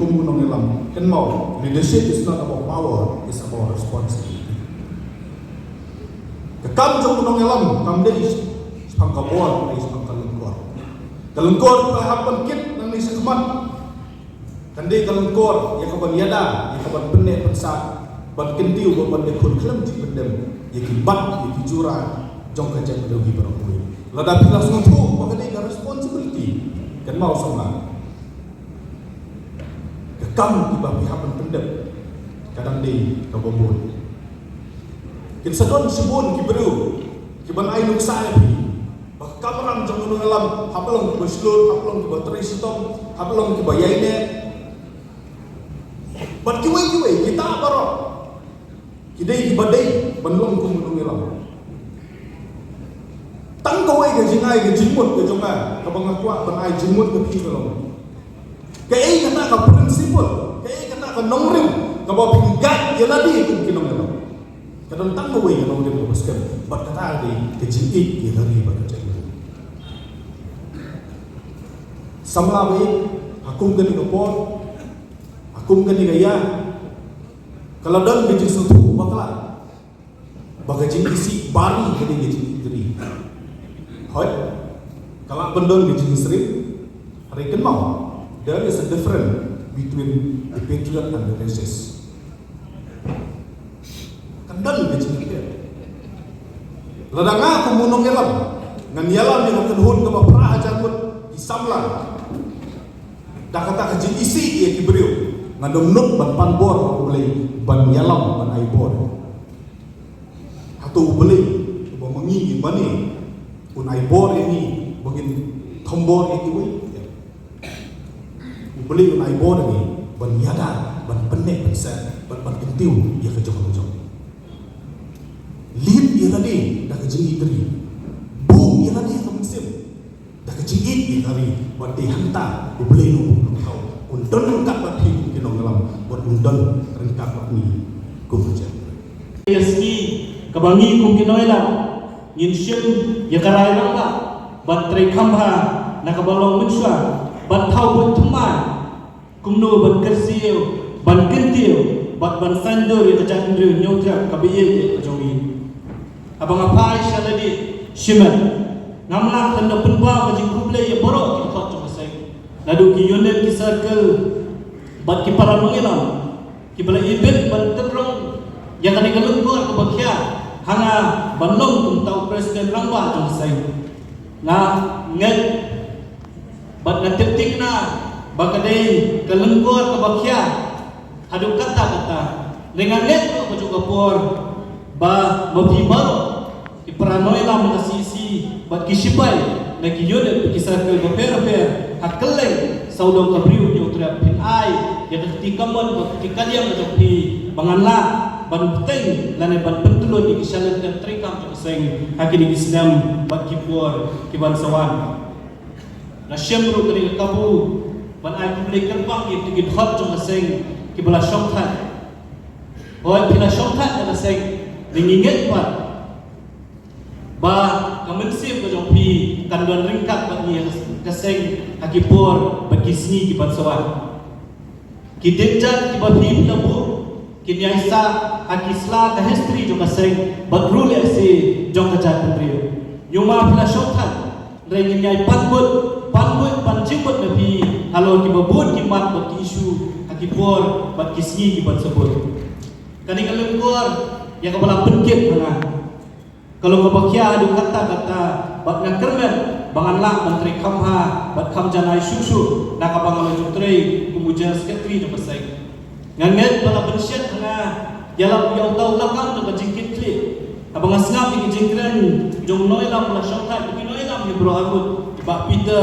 kumunong ilang kan mau leadership is not about power, it's about responsibility. Kakam jong munong ilang kam dei pangkabuan ay pangkalengkor. Kalengkor pa hapan kit nang ni sakman. Kandai kalengkor ya kaban yada, ya kaban penne pensa, ban kentiu ban dekun klem ci pendem, ya ki bat, ya ki jura jong kajak dogi barokui. Lada pilas ngutu bakadai ka responsibility kan mau sama. Kakam tiba hapan pendem kadang dei kabobon. Kin sadon sibun ki beru, ki ban ai nuk sa pi. Kameram jong nung alam, hapalong ki baslur, hapalong ki bateri sitong, hapalong ki bayainya. Bat kiwai kita barok. Kidai ki badai, banlong kum nung alam. Tang kawai ke jingai ke jimut ke jonga, kabang akwa ban ai jimut ke pi kalong. Kai kata ka prinsipal, kai kata ka nongrim, ka ba pinggat ya ladi kum kinong alam. Kadang tang kawai ke nongrim ke baskan, bat kata di ke jingik ya hari ba ka. Samlawi hakum gani kapor, hakum gani gaya. Kalau dan gaji suatu bakla, bagaji isi bari gani gaji diri. Hoi, kalau pendon gaji serip, hari kenal. There is a difference between the patriot and the racist. Kendan gaji dia. Ladang aku munong elam, ngan yalam yang kenhun kebapra aja pun disamlang. Dah kata kerja isi ia kiberiu ngadom nuk ban panbor aku beli ban yalam ban aibor atau beli coba mengi mani pun aibor ini bagin tombor itu beli pun aibor ini ban yada ban penek ban set ban kentiu ia kejong lin ia tadi dah kerja idri bung ia tadi kemusim dah kecingit di hari bati hantar beli lu kau undon rengkap bati kinong alam buat undon rengkap bati kumaja yaski kabangi kum kinoela ngin sim ya karai rangka bat tre khamha nakabalong mensua bat thau bat thumai kumno bat kersiu ban kentiu bat ban sandur ya kajak ndru nyotra kabiye kajongi abang apa isyaladi shiman Namlah tanda penba bagi kuble ya borok kita thot chung sai ladu ki yonen ki circle bat ki para mengelam ki bala event ban terong yang kali kelengkor ke bakia hanga banlong tum tau presiden rangwa chung sai nga nget bat ngatik na bakadai kelengkor ke bakia hadu kata dengan net ko juga por ba mobi baro ki paranoia lam nasisi bat kisipai na kiyone kisar ke per hakeleng saudong kabriu ni utra pin ai ya ketika mon ketika dia menjadi banganla ban peteng lane ban pentulun di kisalan dan trikam tu seng hakini Islam bat kipor kiban sawan na syamru kali kabu ban ai publik kerbang itu gid hot tu seng kibala syongkhat oi pina syongkhat na seng ringinget bat ba kamensi ko jong pi kanduan ringkat bat ni kaseng akipor bakisni ki batsawan ki denjan ki bathi labu ki nyaisa akisla ka history jo kaseng bat rule si jong kaja pendrio yuma pila shothan reng nyai panbut panjibut nabi halo ki babut ki mat bat isu akipor bat kisni ki batsabut kani kalengkor ya kabala penkit hana kalau kebakia adu kata-kata bat nakermen banganlah menteri kamha bat kamjanai susu nak abangan jutri kemudian sekretari de pasai nganget bala bensyat hana yalam yang tahu lakam de jingkit kli abangan snap di jingkran jong noilam la syautat di noilam ni bro agut ba pita